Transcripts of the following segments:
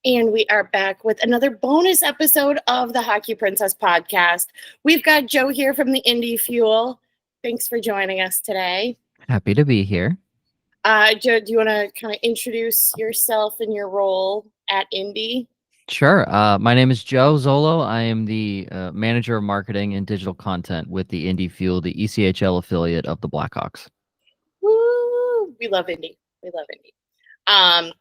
And we are back with another bonus episode of the Hockey Princess podcast. We've got Joe here from the Indy Fuel. Thanks for joining us today. Happy to be here. Joe, do you want to kind of introduce yourself and your role at Indy? Sure. My name is Joe Zollo. I am the manager of marketing and digital content with the Indy Fuel, the ECHL affiliate of the Blackhawks. Woo! We love Indy. We love Indy.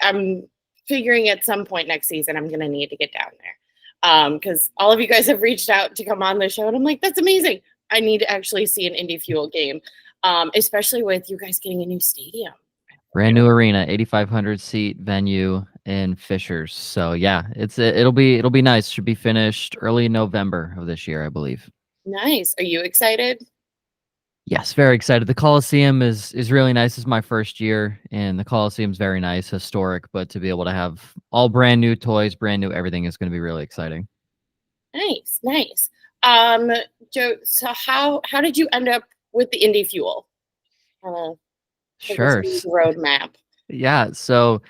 I'm figuring at some point next season I'm going to need to get down there because all of you guys have reached out to come on the show, and I'm like, that's amazing. I need to actually see an Indy Fuel game, especially with you guys getting a new stadium. Brand new arena, 8,500 seat venue in Fishers. So yeah, it'll be nice. Should be finished early November of this year, I believe. Nice. Are you excited? Yes, very excited. The Coliseum is really nice. It's my first year, and the Coliseum's very nice, historic. But to be able to have all brand new toys, brand new everything is going to be really exciting. Nice. Joe, so how did you end up with the Indy Fuel? Sure. Roadmap. Yeah. So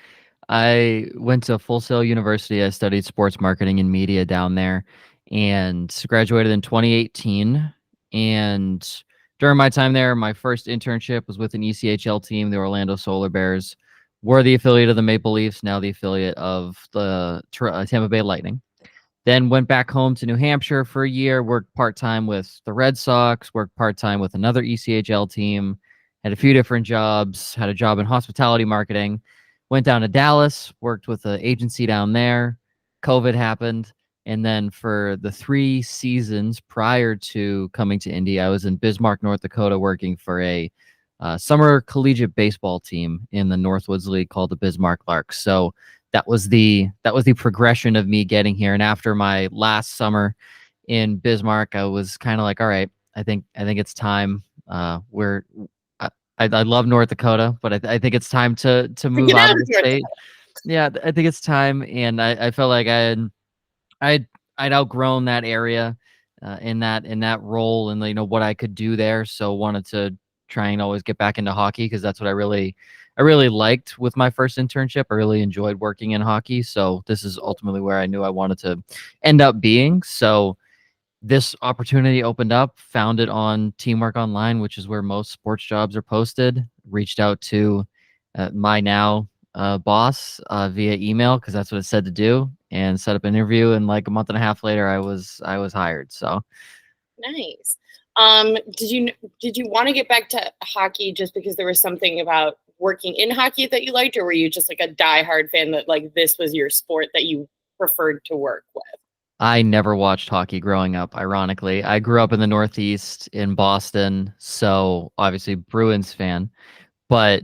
I went to Full Sail University. I studied sports marketing and media down there, and graduated in 2018. And during my time there, my first internship was with an ECHL team, the Orlando Solar Bears. We're the affiliate of the Maple Leafs, now the affiliate of the Tampa Bay Lightning. Then went back home to New Hampshire for a year, worked part-time with the Red Sox, worked part-time with another ECHL team, had a few different jobs, had a job in hospitality marketing, went down to Dallas, worked with an agency down there. COVID happened. And then for the 3 seasons prior to coming to Indy, I was in Bismarck, North Dakota, working for a summer collegiate baseball team in the Northwoods League called the Bismarck Larks. So that was the progression of me getting here. And after my last summer in Bismarck, I was kind of like, all right, I think it's time. I love North Dakota, but I think it's time to move out of the state. Yeah, I think it's time, and I felt like I'd outgrown that area in that role, and what I could do there. So wanted to try and always get back into hockey because that's what I really liked with my first internship. I really enjoyed working in hockey. So this is ultimately where I knew I wanted to end up being. So this opportunity opened up, found it on Teamwork Online, which is where most sports jobs are posted. Reached out to my now boss via email because that's what it said to do, and set up an interview. And like a month and a half later, I was hired. So nice. Did you want to get back to hockey just because there was something about working in hockey that you liked, or were you just like a diehard fan that like this was your sport that you preferred to work with? I never watched hockey growing up, ironically. I grew up in the Northeast in Boston, so obviously Bruins fan, but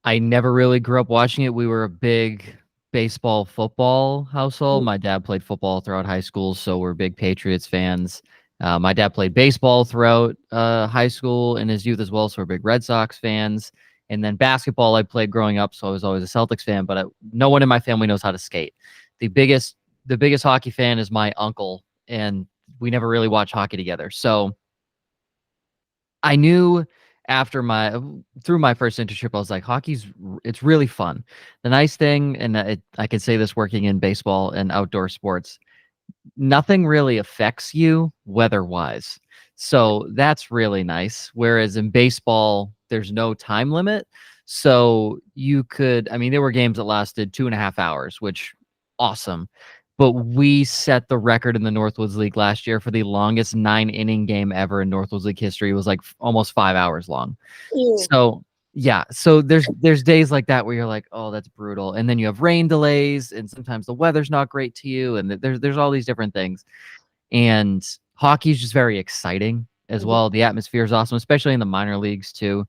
I never really grew up watching it. We were a big baseball, football household. My dad played football throughout high school, so we're big Patriots fans. My dad played baseball throughout high school and his youth as well, so we're big Red Sox fans. And then basketball I played growing up, so I was always a Celtics fan, but no one in my family knows how to skate. The biggest hockey fan is my uncle, and we never really watched hockey together. So I knew through my first internship, I was like, it's really fun. The nice thing, and I can say this working in baseball and outdoor sports, nothing really affects you weather-wise. So that's really nice. Whereas in baseball, there's no time limit. So there were games that lasted 2.5 hours, which awesome. But we set the record in the Northwoods League last year for the longest 9-inning game ever in Northwoods League history. It was like almost 5 hours long. So yeah, so there's days like that where you're like, oh, that's brutal. And then you have rain delays, and sometimes the weather's not great to you, and there's all these different things. And hockey is just very exciting as well. The atmosphere is awesome, especially in the minor leagues too.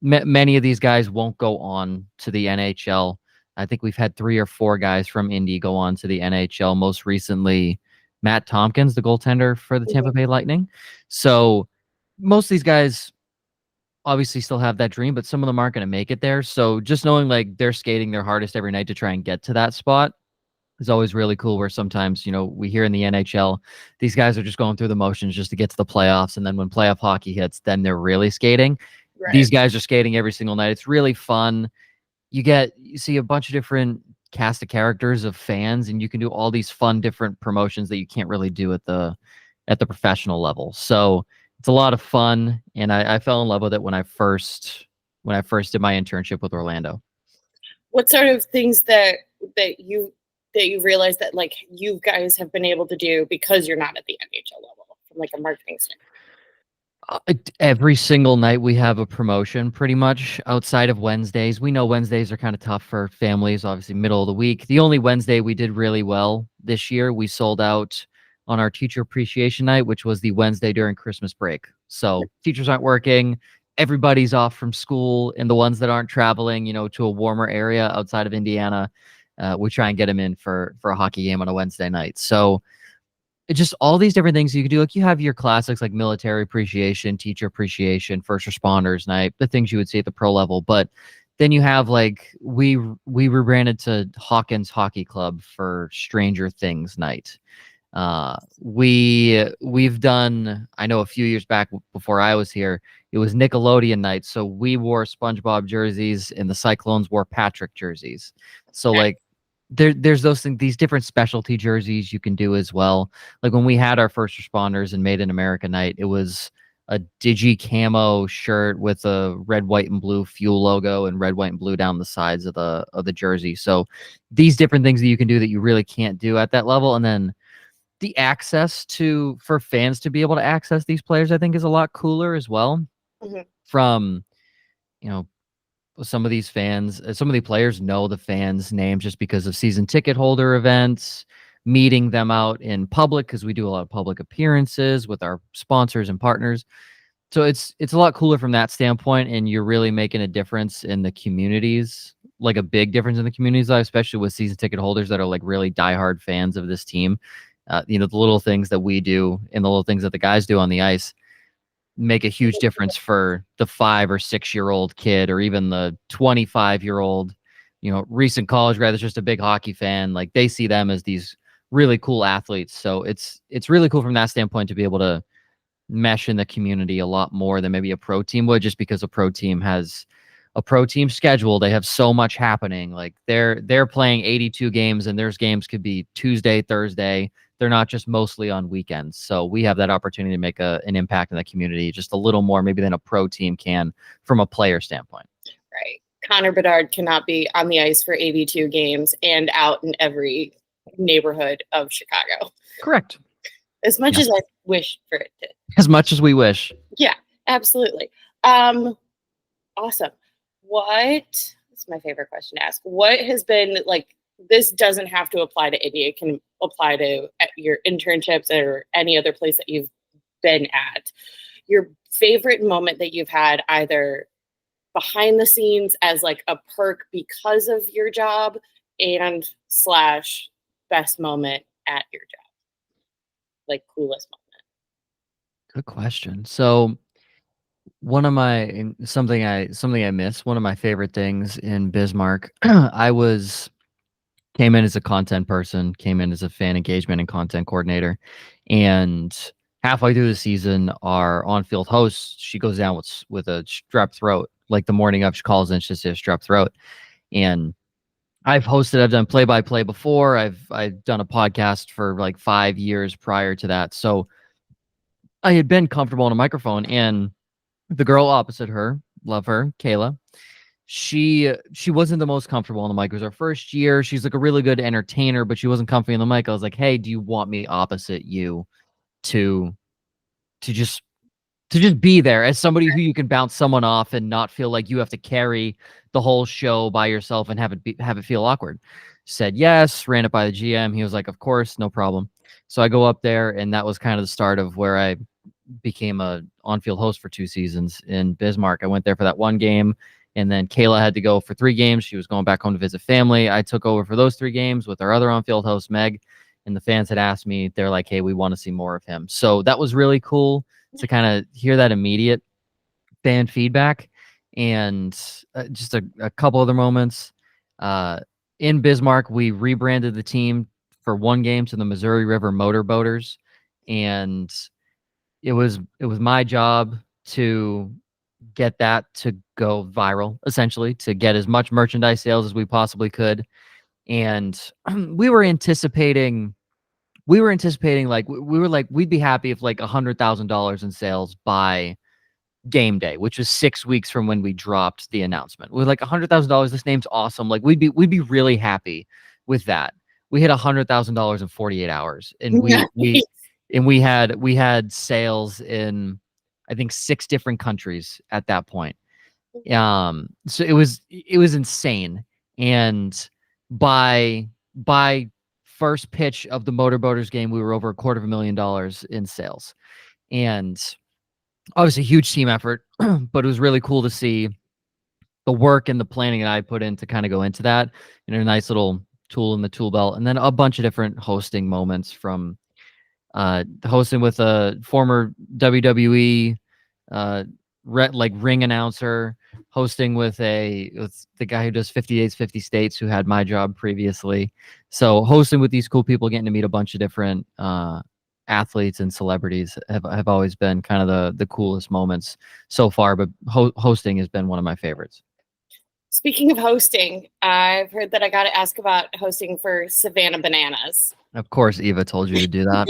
Many of these guys won't go on to the NHL. I think we've had 3 or 4 guys from Indy go on to the NHL. Most recently, Matt Tompkins, the goaltender for the Tampa Bay Lightning. So most of these guys obviously still have that dream, but some of them aren't going to make it there. So just knowing like they're skating their hardest every night to try and get to that spot is always really cool. Where sometimes, we hear in the NHL, these guys are just going through the motions just to get to the playoffs. And then when playoff hockey hits, then they're really skating. Right. These guys are skating every single night. It's really fun. You see a bunch of different cast of characters of fans, and you can do all these fun different promotions that you can't really do at the professional level. So it's a lot of fun, and I fell in love with it when I first did my internship with Orlando. What sort of things that you that you realize that like you guys have been able to do because you're not at the NHL level from like a marketing standpoint? Every single night we have a promotion pretty much outside of Wednesdays. We know Wednesdays are kind of tough for families, obviously middle of the week. The only Wednesday we did really well this year, we sold out on our teacher appreciation night, which was the Wednesday during Christmas break. So teachers aren't working, everybody's off from school, and the ones that aren't traveling, to a warmer area outside of Indiana, we try and get them in for a hockey game on a Wednesday night. So it's just all these different things you can do. Like you have your classics like military appreciation, teacher appreciation, first responders night, the things you would see at the pro level. But then you have like we rebranded to Hawkins Hockey Club for Stranger Things night. We've done, I know a few years back before I was here, it was Nickelodeon night. So we wore SpongeBob jerseys and the Cyclones wore Patrick jerseys. So like there's those things, these different specialty jerseys you can do as well. Like when we had our first responders and Made in America night, it was a digi camo shirt with a red, white, and blue fuel logo and red, white, and blue down the sides of the jersey. So these different things that you can do that you really can't do at that level. And then the access for fans to be able to access these players, I think, is a lot cooler as well. Mm-hmm. From, you know, some of these fans, some of the players know the fans' names just because of season ticket holder events, meeting them out in public because we do a lot of public appearances with our sponsors and partners. So it's a lot cooler from that standpoint, and you're really making a difference in the communities, like a big difference in the communities, especially with season ticket holders that are like really diehard fans of this team. The little things that we do and the little things that the guys do on the ice make a huge difference for the 5 or 6-year-old kid, or even the 25-year-old, recent college grad that's just a big hockey fan. Like they see them as these really cool athletes. So it's really cool from that standpoint to be able to mesh in the community a lot more than maybe a pro team would, just because a pro team has a pro team schedule. They have so much happening. Like they're playing 82 games, and their games could be Tuesday, Thursday. They're not just mostly on weekends. So we have that opportunity to make an impact in the community just a little more maybe than a pro team can from a player standpoint. Right. Connor Bedard cannot be on the ice for 82 games and out in every neighborhood of Chicago. Correct. As much as I wish for it to. As much as we wish. Yeah, absolutely. Awesome. That's my favorite question to ask. What has been like, this doesn't have to apply to Indy. It can apply to your internships or any other place that you've been at. Your favorite moment that you've had either behind the scenes as like a perk because of your job and / best moment at your job, like coolest moment. Good question. So something I miss, one of my favorite things in Bismarck, came in as a content person, came in as a fan engagement and content coordinator. And halfway through the season, our on-field host, she goes down with a strep throat. Like the morning of, she calls in, she says strep throat. And I've done play-by-play before. I've done a podcast for like 5 years prior to that. So I had been comfortable on a microphone, and the girl opposite her, love her, Kayla, she wasn't the most comfortable on the mic. It was her first year. She's like a really good entertainer, but she wasn't comfy on the mic. I was like, hey, do you want me opposite you to just be there as somebody who you can bounce someone off and not feel like you have to carry the whole show by yourself and have it feel awkward? Said yes, ran it by the GM. He was like, of course, no problem. So I go up there, and that was kind of the start of where I became a on-field host for 2 seasons in Bismarck. I went there for that one game, and then Kayla had to go for 3 games. She was going back home to visit family. I took over for those 3 games with our other on-field host, Meg, and the fans had asked me, they're like, hey, we want to see more of him. So that was really cool to kind of hear that immediate fan feedback. And just a couple other moments. In Bismarck, we rebranded the team for 1 game to the Missouri River Motorboaters, and it was my job to get that to go viral, essentially, to get as much merchandise sales as we possibly could. and we were anticipating like we were like we'd be happy if like $100,000 in sales by game day, which was 6 weeks from when we dropped the announcement. We're like $100,000. This name's awesome. Like we'd be really happy with that. We hit $100,000 in 48 hours, and Nice. we had sales in I think 6 different countries at that point. So it was insane, and by first pitch of the Motorboaters game, we were over $250,000 in sales, and obviously huge team effort, but it was really cool to see the work and the planning that I put in to kind of go into that, and a nice little tool in the tool belt, and then a bunch of different hosting moments from hosting with a former WWE like ring announcer, hosting with the guy who does 50 Days, 50 States, who had my job previously. So hosting with these cool people, getting to meet a bunch of different athletes and celebrities have always been kind of the coolest moments so far. But hosting has been one of my favorites. Speaking of hosting, I've heard that I got to ask about hosting for Savannah Bananas. Of course, Eva told you to do that.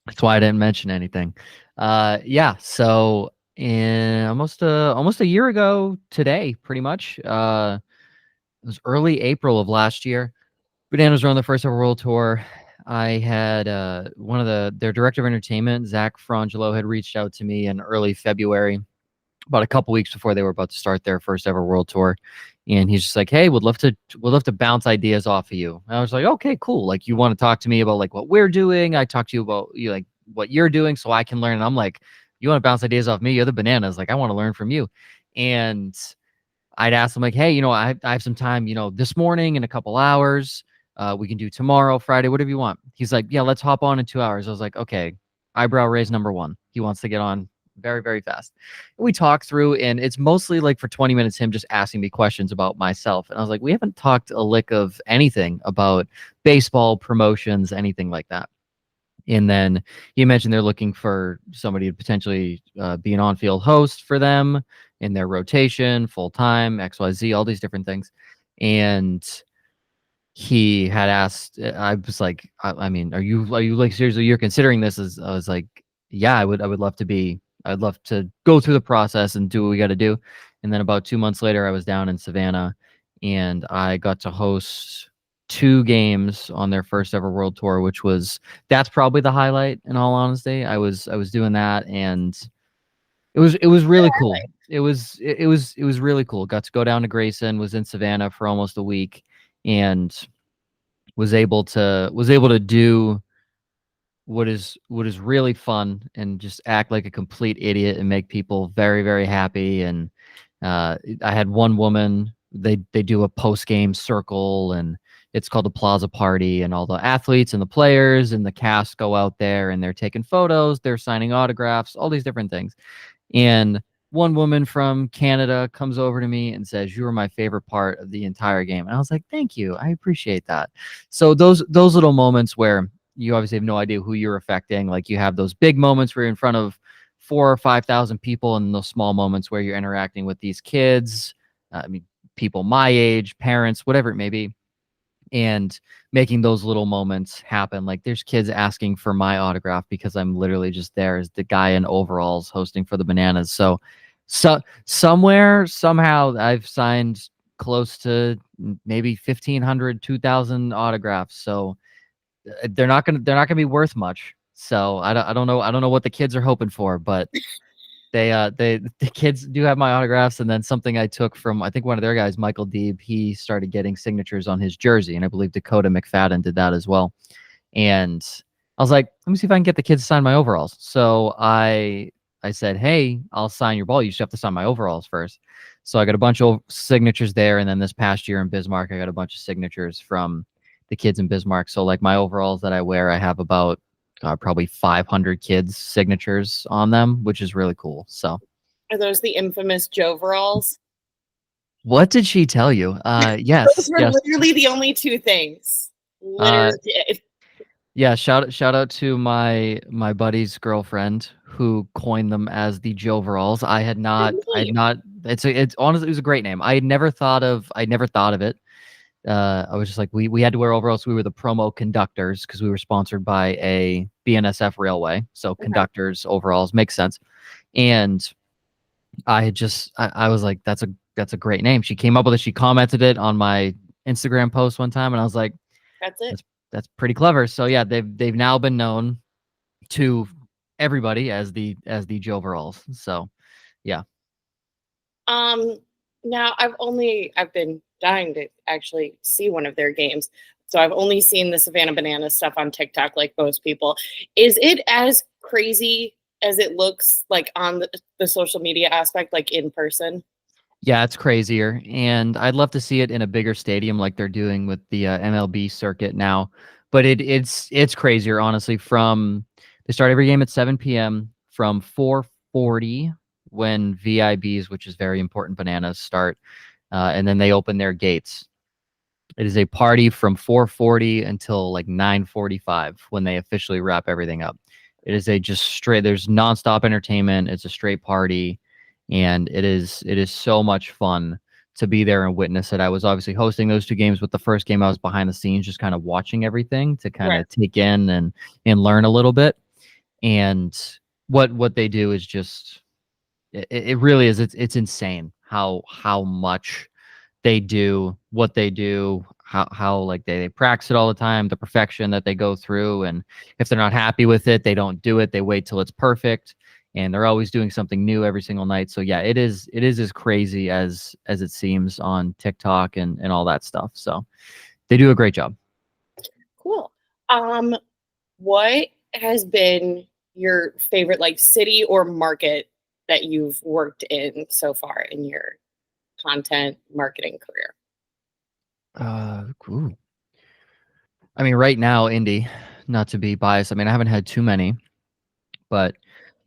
That's why I didn't mention anything. Yeah. So in almost a year ago today, pretty much, it was early April of last year. Bananas were on the first ever world tour. I had one of their director of entertainment, Zach Frangelo, had reached out to me in early February, about a couple weeks before they were about to start their first ever world tour. And he's just like, "Hey, would love to bounce ideas off of you." And I was like, "Okay, cool. Like, you want to talk to me about like what we're doing? I talk to you about like what you're doing so I can learn." And I'm like, "You want to bounce ideas off me? You're the Bananas. Like, I want to learn from you." And I'd ask him like, "Hey, I have some time, this morning in a couple hours. We can do tomorrow, Friday, whatever you want." He's like, "Yeah, let's hop on in 2 hours." I was like, "Okay." Eyebrow raise number one. He wants to get on very, very fast. We talk through, and it's mostly like for 20 minutes him just asking me questions about myself. And I was like, we haven't talked a lick of anything about baseball promotions, anything like that. And then he mentioned they're looking for somebody to potentially be an on-field host for them in their rotation, full-time, XYZ, all these different things. And he had asked, I was like, I mean, are you like seriously, you're considering this? As I was like, yeah, I would love to be, I'd love to go through the process and do what we got to do. And then about 2 months later, I was down in Savannah, and I got to host 2 games on their first ever world tour, that's probably the highlight, in all honesty. I was doing that, and it was really cool. It was really cool. Got to go down to Grayson, was in Savannah for almost a week, and was able to do what is really fun, and just act like a complete idiot and make people very, very happy. And I had one woman, they do a post-game circle, and it's called the Plaza Party, and all the athletes and the players and the cast go out there, and they're taking photos, they're signing autographs, all these different things. And one woman from Canada comes over to me and says, "You were my favorite part of the entire game." And I was like, "Thank you. I appreciate that." So those little moments where you obviously have no idea who you're affecting. Like, you have those big moments where you're in front of 4 or 5,000 people, and those small moments where you're interacting with these kids, I mean, people my age, parents, whatever it may be, and making those little moments happen. Like, there's kids asking for my autograph because I'm literally just there as the guy in overalls hosting for the Bananas. So somewhere, somehow, I've signed close to maybe 1,500, 2,000 autographs. So they're not gonna be worth much. So I don't know what the kids are hoping for, but the kids do have my autographs. And then something I took from, I think, one of their guys, Michael Deeb, he started getting signatures on his jersey, and I believe Dakota McFadden did that as well. And I was like, let me see if I can get the kids to sign my overalls. So I said, "Hey, I'll sign your ball. You just have to sign my overalls first." So I got a bunch of signatures there, and then this past year in Bismarck, I got a bunch of signatures from the kids in Bismarck. So like my overalls that I wear, I have about probably 500 kids' signatures on them, which is really cool. So, Are those the infamous Joveralls? what did she tell you? Those Yes, were yes. literally the only two things. Uh, Literally. yeah. Shout out to my buddy's girlfriend who coined them as the Joveralls. I had not. It's honestly, it was a great name. I'd never thought of it. I was just like, we had to wear overalls. We were the promo conductors because we were sponsored by a BNSF railway. So Okay. conductors overalls makes sense. And I was like, that's a great name. She came up with it. She commented it on my Instagram post one time, and I was like, That's it. that's pretty clever. So yeah, they've now been known to everybody as the Joe overalls. So yeah. Um, Now I've been dying to actually see one of their games. So I've only seen the Savannah Bananas stuff on TikTok like most people. Is it as crazy as it looks like on the social media aspect, like in person? Yeah, it's crazier, and I'd love to see it in a bigger stadium like they're doing with the MLB circuit now. But it's crazier, honestly. From they start every game at 7 p.m. from 4:40 when VIBs, which is very important, bananas start, and then they open their gates. It is a party from 4:40 until like 9:45 when they officially wrap everything up. It is a just straight. There's nonstop entertainment. It's a straight party, and it is so much fun to be there and witness it. I was obviously hosting those two games, but the first game I was behind the scenes, just kind of watching everything to kind Right. of take in and learn a little bit. And what they do is just it really is. It's insane how much they do what they do, how like they practice it all the time, the perfection that they go through, and if they're not happy with it, they don't do it. They wait till it's perfect, and they're always doing something new every single night. So yeah, it is as crazy as it seems on TikTok and all that stuff. So they do a great job. Cool. Um, what has been your favorite like city or market that you've worked in so far in your content marketing career? Cool. I mean, right now, Indy, not to be biased. I mean, I haven't had too many, but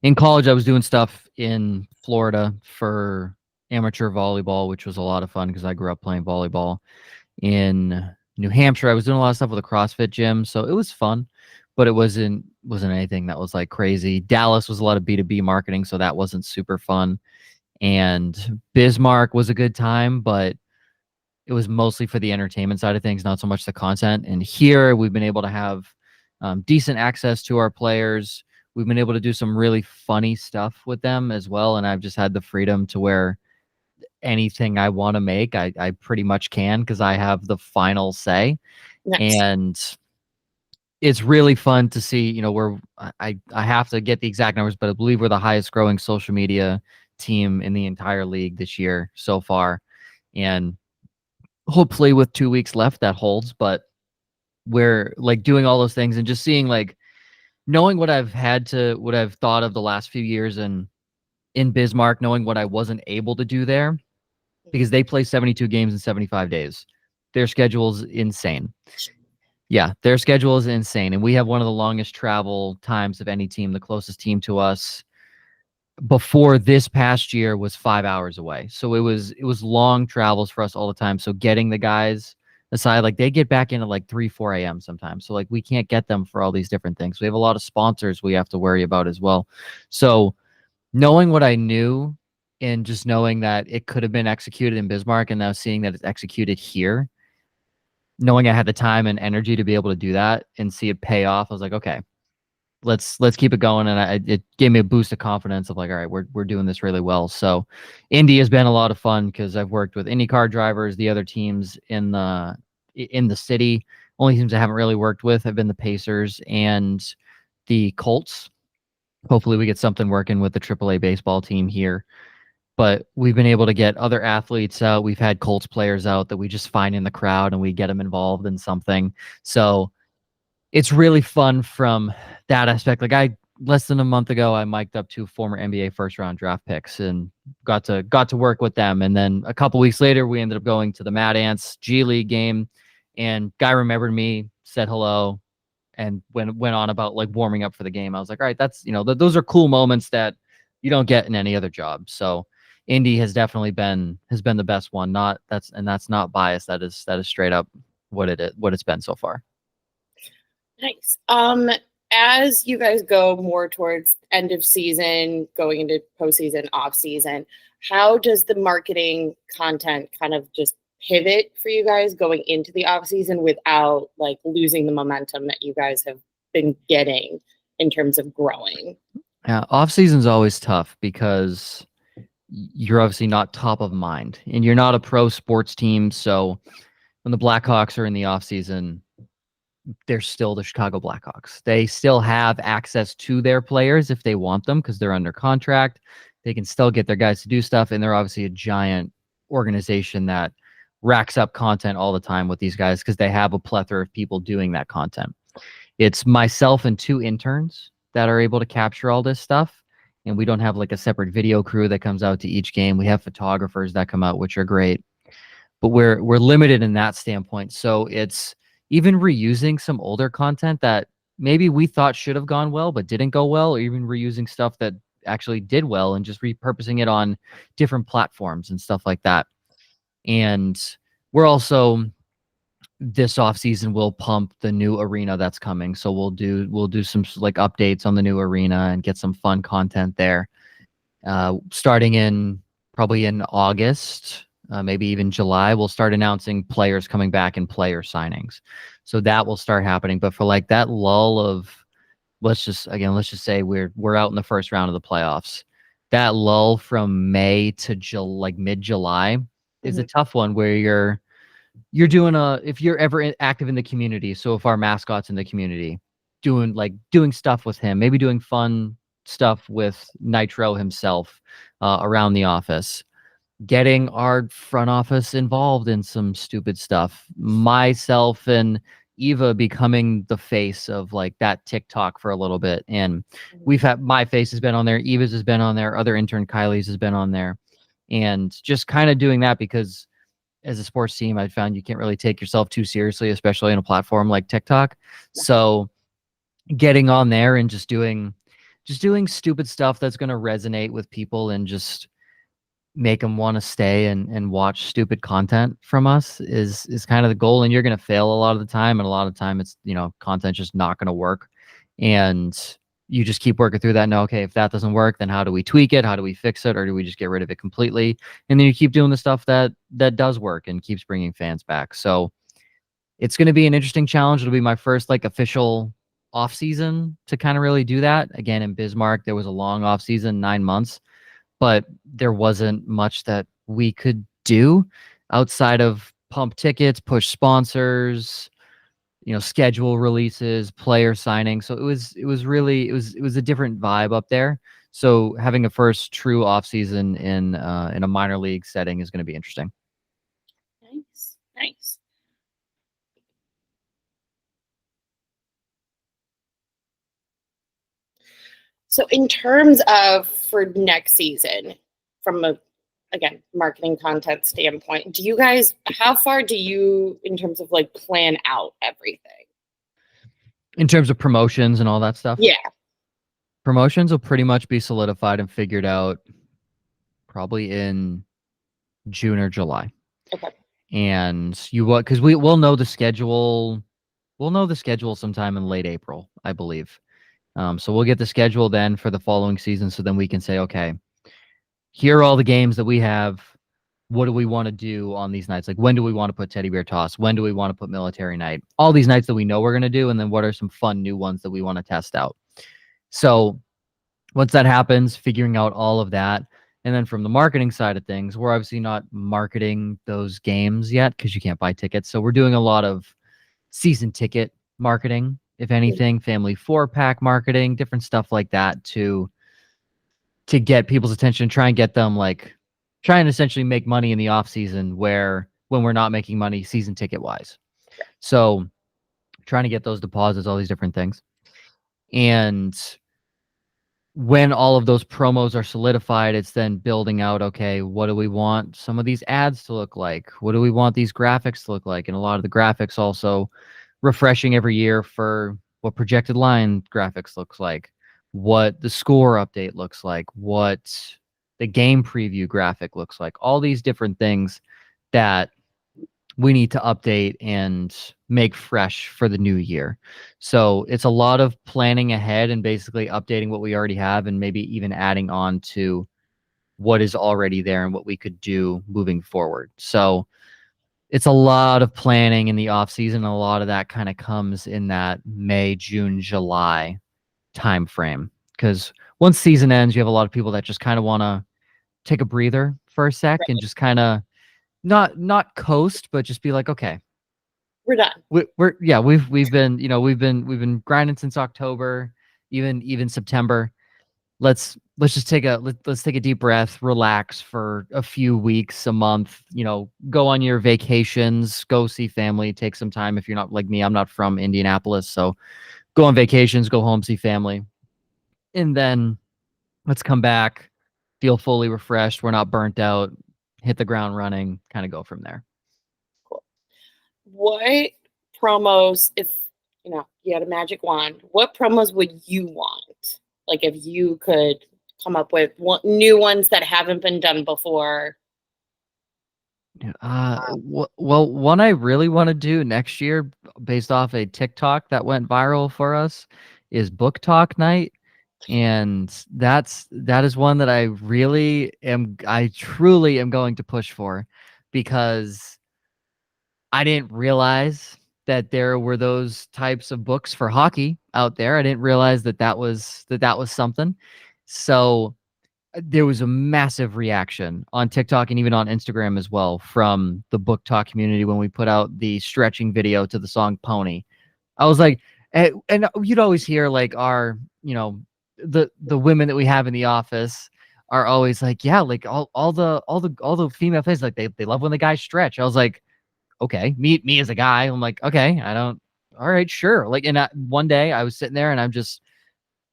in college, I was doing stuff in Florida for amateur volleyball, which was a lot of fun because I grew up playing volleyball. In New Hampshire, I was doing a lot of stuff with a CrossFit gym, so it was fun, but it wasn't anything that was like crazy. Dallas was a lot of B2B marketing, so that wasn't super fun. And Bismarck was a good time, but it was mostly for the entertainment side of things, not so much the content. And here we've been able to have decent access to our players. We've been able to do some really funny stuff with them as well. And I've just had the freedom to where anything I want to make, I pretty much can because I have the final say. Nice. And it's really fun to see, where I have to get the exact numbers, but I believe we're the highest growing social media team in the entire league this year so far. And hopefully with 2 weeks left that holds, but we're like doing all those things and just seeing like knowing what I've thought of the last few years and in Bismarck, knowing what I wasn't able to do there because they play 72 games in 75 days. Their schedule's insane. Yeah, their schedule is insane. And we have one of the longest travel times of any team. The closest team to us before this past year was 5 hours away. So it was long travels for us all the time. So getting the guys aside, like they get back in at like 3, 4 a.m. sometimes. So like we can't get them for all these different things. We have a lot of sponsors we have to worry about as well. So knowing what I knew and just knowing that it could have been executed in Bismarck and now seeing that it's executed here, knowing I had the time and energy to be able to do that and see it pay off, I was like, okay, let's keep it going. And it gave me a boost of confidence of like, all right, we're doing this really well. So Indy has been a lot of fun because I've worked with IndyCar drivers, the other teams in the city. Only teams I haven't really worked with have been the Pacers and the Colts. Hopefully we get something working with the AAA baseball team here. But we've been able to get other athletes out. We've had Colts players out that we just find in the crowd and we get them involved in something. So it's really fun from that aspect. Like less than a month ago, I mic'd up 2 former NBA first round draft picks and got to work with them. And then a couple weeks later, we ended up going to the Mad Ants G League game, and guy remembered me, said hello, and went on about like warming up for the game. I was like, all right, that's those are cool moments that you don't get in any other job. So Indy has been the best one. That's not biased. That is straight up what it's been so far. Nice. As you guys go more towards end of season, going into postseason, off season, how does the marketing content kind of just pivot for you guys going into the off season without like losing the momentum that you guys have been getting in terms of growing? Yeah, off season's always tough because you're obviously not top of mind and you're not a pro sports team. So when the Blackhawks are in the off season, they're still the Chicago Blackhawks. They still have access to their players if they want them because they're under contract. They can still get their guys to do stuff, and they're obviously a giant organization that racks up content all the time with these guys because they have a plethora of people doing that content. It's myself and 2 interns that are able to capture all this stuff, and we don't have like a separate video crew that comes out to each game. We have photographers that come out, which are great, but we're limited in that standpoint. So it's even reusing some older content that maybe we thought should have gone well but didn't go well, or even reusing stuff that actually did well and just repurposing it on different platforms and stuff like that. And we're also, this off season we'll pump the new arena that's coming. So we'll do some like updates on the new arena and get some fun content there. Starting in probably in August, maybe even July, we'll start announcing players coming back and player signings. So that will start happening. But for like that lull of, let's just say we're out in the first round of the playoffs. That lull from May to like mid-July is a tough one where you're doing if you're ever active in the community. So if our mascot's in the community, doing stuff with him, maybe doing fun stuff with Nitro himself around the office, getting our front office involved in some stupid stuff, myself and Eva becoming the face of like that TikTok for a little bit. And we've had, my face has been on there, Eva's has been on there, other intern Kylie's has been on there, and just kind of doing that because as a sports team, I found you can't really take yourself too seriously, especially on a platform like TikTok. So getting on there and just doing stupid stuff that's going to resonate with people and just make them want to stay and watch stupid content from us is kind of the goal. And you're going to fail a lot of the time, and a lot of the time it's, content just not going to work, and you just keep working through that. No, okay, if that doesn't work, then how do we tweak it? How do we fix it? Or do we just get rid of it completely? And then you keep doing the stuff that does work and keeps bringing fans back. So it's going to be an interesting challenge. It'll be my first like official off season to kind of really do that. Again, in Bismarck, there was a long off season, 9 months, but there wasn't much that we could do outside of pump tickets, push sponsors, schedule releases, player signing. So it was a different vibe up there. So having a first true off season in a minor league setting is going to be interesting. Nice. So in terms of for next season, from a, again, marketing content standpoint, do you guys, how far do you, in terms of like plan out everything? In terms of promotions and all that stuff? Yeah. Promotions will pretty much be solidified and figured out probably in June or July. Okay. And because we'll know the schedule. We'll know the schedule sometime in late April, I believe. So we'll get the schedule then for the following season. So then we can say, okay, here are all the games that we have. What do we want to do on these nights? Like, when do we want to put Teddy Bear Toss? When do we want to put Military Night? All these nights that we know we're going to do. And then what are some fun new ones that we want to test out? So once that happens, figuring out all of that. And then from the marketing side of things, we're obviously not marketing those games yet because you can't buy tickets. So we're doing a lot of season ticket marketing, if anything, family 4-pack marketing, different stuff like that to get people's attention, try and get them try and essentially make money in the off season when we're not making money season ticket wise. So trying to get those deposits, all these different things. And when all of those promos are solidified, it's then building out, okay, what do we want some of these ads to look like? What do we want these graphics to look like? And a lot of the graphics also refreshing every year for what projected line graphics looks like, what the score update looks like, what the game preview graphic looks like, all these different things that we need to update and make fresh for the new year. So it's a lot of planning ahead and basically updating what we already have and maybe even adding on to what is already there and what we could do moving forward. So it's a lot of planning in the off season. A lot of that kind of comes in that May, June, July time frame. Because once season ends, you have a lot of people that just kind of want to take a breather for a sec and Right. just kind of not coast, but just be like, okay, We're done. we've been we've been grinding since October, even September. Let's just let's take a deep breath, relax for a few weeks, a month, go on your vacations, go see family, take some time. If you're not like me, I'm not from Indianapolis, so go on vacations, go home, see family, and then let's come back, feel fully refreshed, we're not burnt out, hit the ground running, kind of go from there. Cool. What promos, if you had a magic wand, what promos would you want? Like if you could come up with new ones that haven't been done before. Well, one I really want to do next year, based off a TikTok that went viral for us, is book talk night, and that is one that I truly am going to push for, because I didn't realize that there were those types of books for hockey out there. I didn't realize that was something. So there was a massive reaction on TikTok and even on Instagram as well from the book talk community when we put out the stretching video to the song Pony. I was like, and you'd always hear like the women that we have in the office are always like, yeah, like all the female fans, like they love when the guys stretch. I was like, okay, me as a guy, I'm like, okay, I don't, all right, sure. Like, and one day I was sitting there and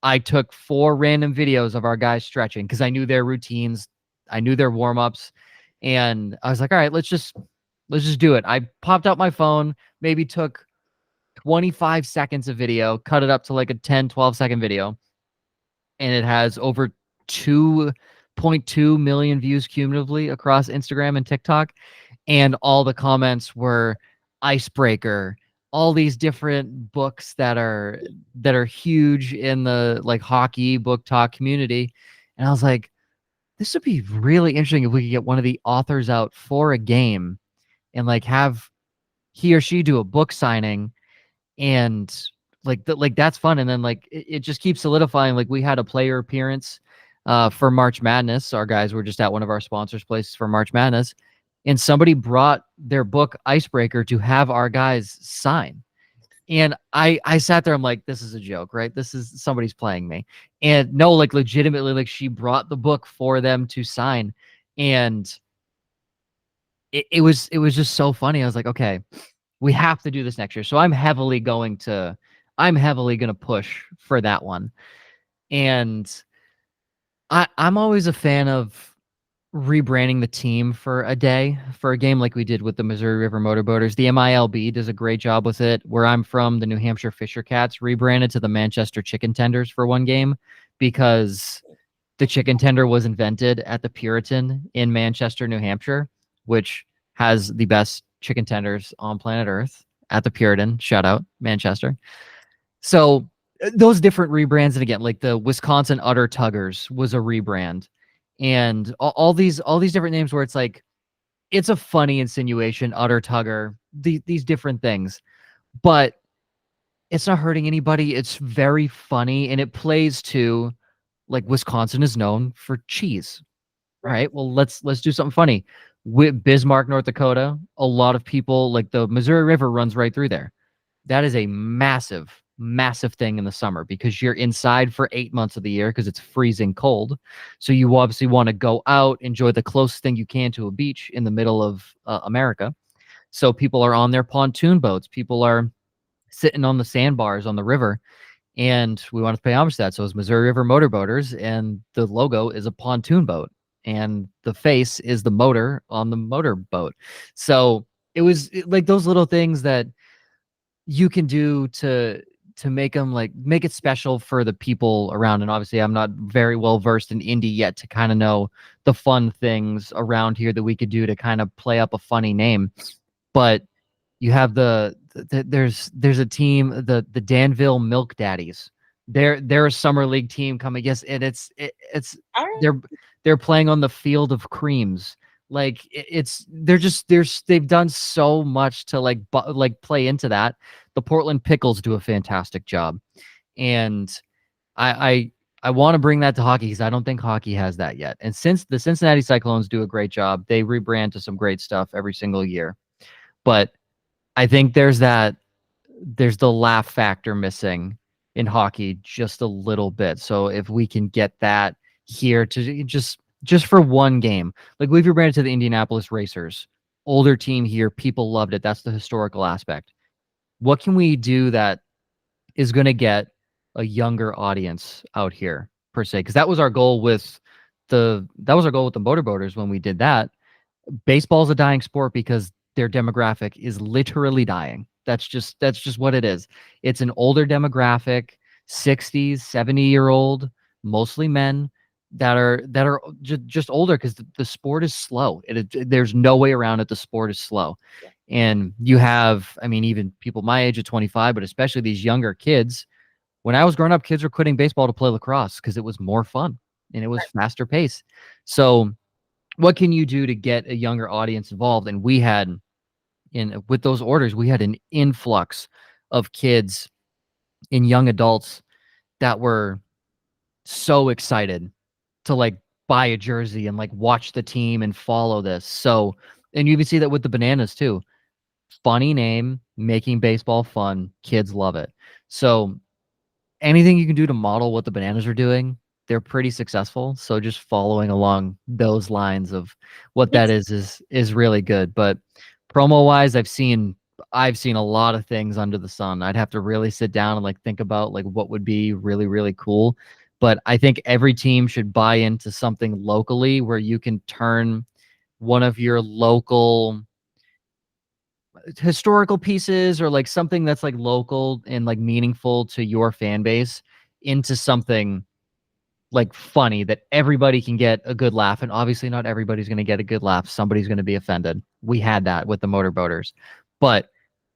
I took 4 random videos of our guys stretching because I knew their routines, I knew their warm ups, and I was like, all right, let's just do it. I popped out my phone, maybe took 25 seconds of video, cut it up to like a 10-12 second video, and it has over 2.2 million views cumulatively across Instagram and TikTok. And all the comments were icebreaker, all these different books that are huge in the like hockey book talk community. And I was like, this would be really interesting if we could get one of the authors out for a game and like have he or she do a book signing, and like that's fun. And then like it just keeps solidifying. Like we had a player appearance for March Madness. Our guys were just at one of our sponsors places for March Madness, and somebody brought their book Icebreaker to have our guys sign. And I sat there, I'm like, this is a joke, right? This is somebody's playing me. And no, like legitimately, like she brought the book for them to sign. And it was just so funny. I was like, okay, we have to do this next year. So I'm heavily gonna push for that one. And I'm always a fan of rebranding the team for a day for a game like we did with the Missouri River Motorboaters. The MILB does a great job with it. Where I'm from, the New Hampshire Fisher Cats rebranded to the Manchester Chicken Tenders for one game because the chicken tender was invented at the Puritan in Manchester, New Hampshire, which has the best chicken tenders on planet Earth at the Puritan. Shout out, Manchester. So those different rebrands, and again, like the Wisconsin Udder Tuggers was a rebrand, and all these different names where it's like it's a funny insinuation, Udder Tugger, these different things, but it's not hurting anybody. It's very funny, and it plays to like Wisconsin is known for cheese. All Right. right, well let's do something funny. With Bismarck, North Dakota, a lot of people like the Missouri River runs right through there. That is a massive, massive thing in the summer because you're inside for 8 months of the year because it's freezing cold. So you obviously want to go out, enjoy the closest thing you can to a beach in the middle of America. So people are on their pontoon boats. People are sitting on the sandbars on the river, and we wanted to pay homage to that. So it's Missouri River Motorboaters, and the logo is a pontoon boat, and the face is the motor on the motorboat. So like those little things that you can do to make them like make it special for the people around. And obviously I'm not very well versed in indie yet to kind of know the fun things around here that we could do to kind of play up a funny name. But you have there's a team, the Danville Milk Daddies. They're a summer league team coming. Yes, and it's All right. they're playing on the Field of Creams. Like they've done so much to like play into that. The Portland Pickles do a fantastic job, and I I, I want to bring that to hockey because I don't think hockey has that yet. And since the Cincinnati Cyclones do a great job, they rebrand to some great stuff every single year. But I think there's the laugh factor missing in hockey just a little bit. So if we can get that here to just for one game, like we've rebranded to the Indianapolis Racers, older team here, people loved it. That's the historical aspect. What can we do that is going to get a younger audience out here per se? Because that was our goal with the motorboaters when we did that. Baseball's a dying sport because their demographic is literally dying. That's just what it is. It's an older demographic, 60s, 70-year-old, mostly men that are just older because the sport is slow. There's no way around it. The sport is slow. Yeah. And you have, I mean, even people my age of 25, but especially these younger kids. When I was growing up, kids were quitting baseball to play lacrosse because it was more fun and it was faster pace. So what can you do to get a younger audience involved? And we had with those orders, we had an influx of kids and young adults that were so excited to like buy a jersey and like watch the team and follow this. So, and you can see that with the Bananas too. Funny name, making baseball fun. Kids love it. So anything you can do to model what the Bananas are doing, they're pretty successful. So just following along those lines of what that is really good. But promo wise, I've seen a lot of things under the sun. I'd have to really sit down and like think about like what would be really, really cool. But I think every team should buy into something locally where you can turn one of your local historical pieces or like something that's like local and like meaningful to your fan base into something like funny that everybody can get a good laugh. And obviously not everybody's going to get a good laugh. Somebody's going to be offended. We had that with the motorboaters. But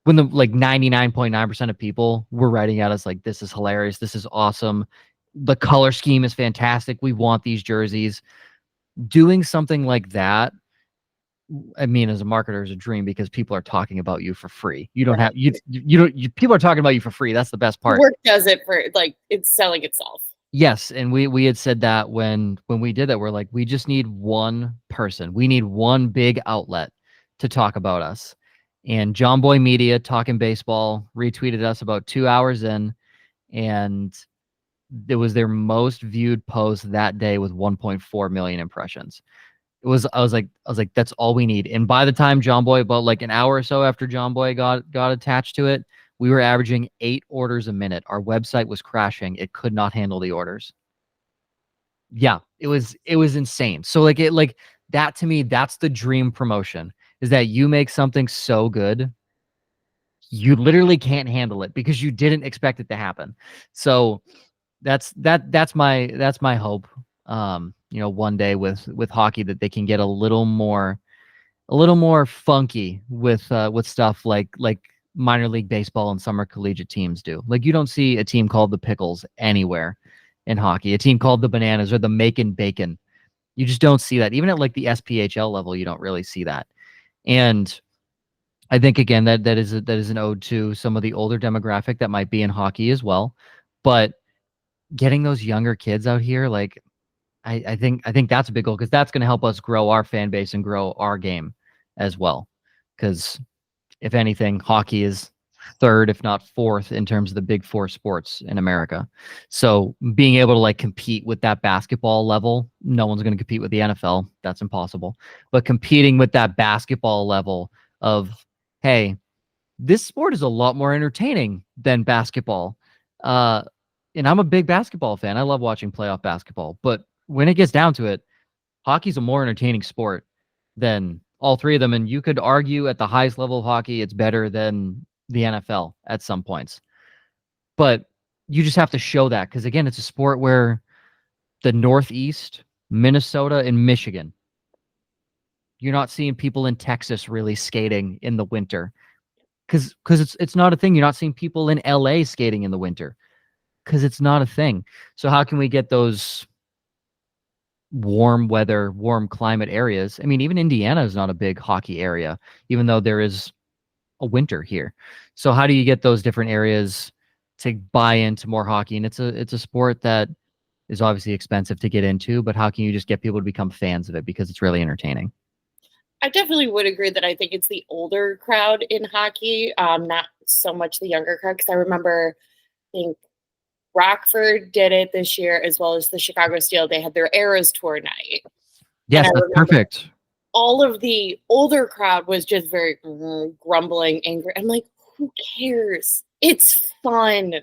when the like 99.9% of people were writing at us like, this is hilarious, this is awesome, the color scheme is fantastic, we want these jerseys, doing something like that, I mean, as a marketer, is a dream because people are talking about you for free. You don't have people are talking about you for free. That's the best The part. work does it for like it's selling itself. Yes, and we had said that when we did that, we're like, we just need one person. We need one big outlet to talk about us. And John Boy Media, Talking Baseball, retweeted us about 2 hours in, and it was their most viewed post that day with 1.4 million impressions. I was like, that's all we need. And by the time John Boy, about like an hour or so after John Boy got attached to it, we were averaging 8 orders a minute. Our website was crashing. It could not handle the orders. Yeah, it was insane. So like that to me, that's the dream promotion, is that you make something so good, you literally can't handle it because you didn't expect it to happen. So that's my hope. One day with hockey, that they can get a little more funky with stuff like minor league baseball and summer collegiate teams do. Like you don't see a team called the Pickles anywhere in hockey. A team called the Bananas or the Macon Bacon. You just don't see that. Even at like the SPHL level, you don't really see that. And I think again that is an ode to some of the older demographic that might be in hockey as well. But getting those younger kids out here, like I think that's a big goal because that's going to help us grow our fan base and grow our game as well. Because if anything, hockey is third, if not fourth, in terms of the big four sports in America. So being able to like compete with that basketball level, no one's going to compete with the NFL. That's impossible. But competing with that basketball level of, hey, this sport is a lot more entertaining than basketball. Uh, and I'm a big basketball fan. I love watching playoff basketball. But when it gets down to it, hockey's a more entertaining sport than all three of them. And you could argue at the highest level of hockey, it's better than the NFL at some points. But you just have to show that because, again, it's a sport where the Northeast, Minnesota, and Michigan, you're not seeing people in Texas really skating in the winter because it's not a thing. You're not seeing people in LA skating in the winter because it's not a thing. So how can we get those warm weather, warm climate areas. I mean, even Indiana is not a big hockey area, even though there is a winter here. So how do you get those different areas to buy into more hockey? And it's a sport that is obviously expensive to get into, but how can you just get people to become fans of it because it's really entertaining? I definitely would agree that I think it's the older crowd in hockey, not so much the younger crowd. Because I remember, I think Rockford did it this year, as well as the Chicago Steel. They had their Eras Tour night, and I Yes, that's remember perfect. all of the older crowd was just very grumbling, angry. I'm like, who cares? It's fun.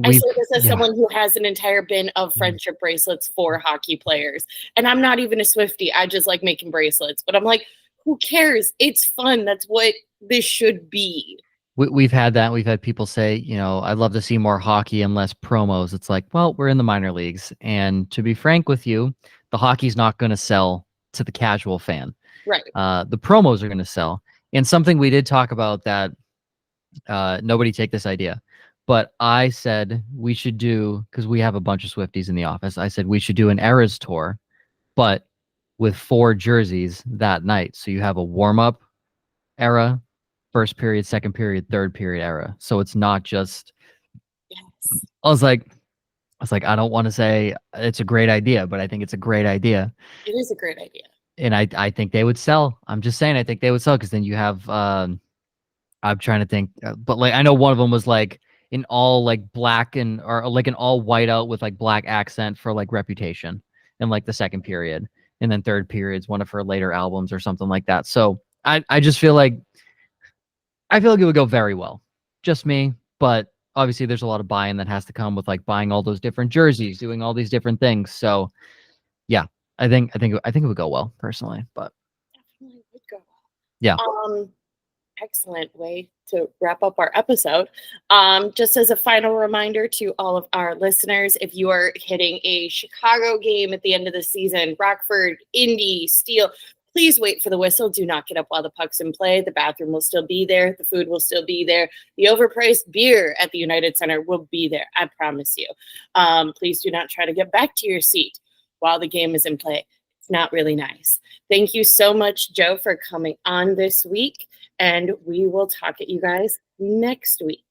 I We've say this as yeah. someone who has an entire bin of friendship bracelets for hockey players. And I'm not even a Swiftie. I just like making bracelets. But I'm like, who cares? It's fun. That's what this should be. We've had that. We've had people say, I'd love to see more hockey and less promos. It's like, well, we're in the minor leagues. And to be frank with you, the hockey's not going to sell to the casual fan. Right. The promos are going to sell. And something we did talk about that nobody take this idea, but I said we should do, because we have a bunch of Swifties in the office. I said we should do an Eras tour, but with 4 jerseys that night. So you have a warm up era, first period, second period, third period era. So it's not just. Yes. I was like, I don't want to say it's a great idea, but I think it's a great idea, It is a great idea. and I think they would sell. I'm just saying, I think they would sell because then you have. I'm trying to think, but like I know one of them was like in all like black and or like an all white out with like black accent for like Reputation in like the second period, and then third period's one of her later albums or something like that. So I just feel like it would go very well. Just me, but obviously there's a lot of buy-in that has to come with like buying all those different jerseys, doing all these different things. So yeah, I think it would go well personally, but Definitely would go. yeah. Um, Excellent way to wrap up our episode. Just as a final reminder to all of our listeners, if you are hitting a Chicago game at the end of the season, Rockford, Indy, Steel, please wait for the whistle. Do not get up while the puck's in play. The bathroom will still be there. The food will still be there. The overpriced beer at the United Center will be there. I promise you. Please do not try to get back to your seat while the game is in play. It's not really nice. Thank you so much, Joe, for coming on this week. And we will talk at you guys next week.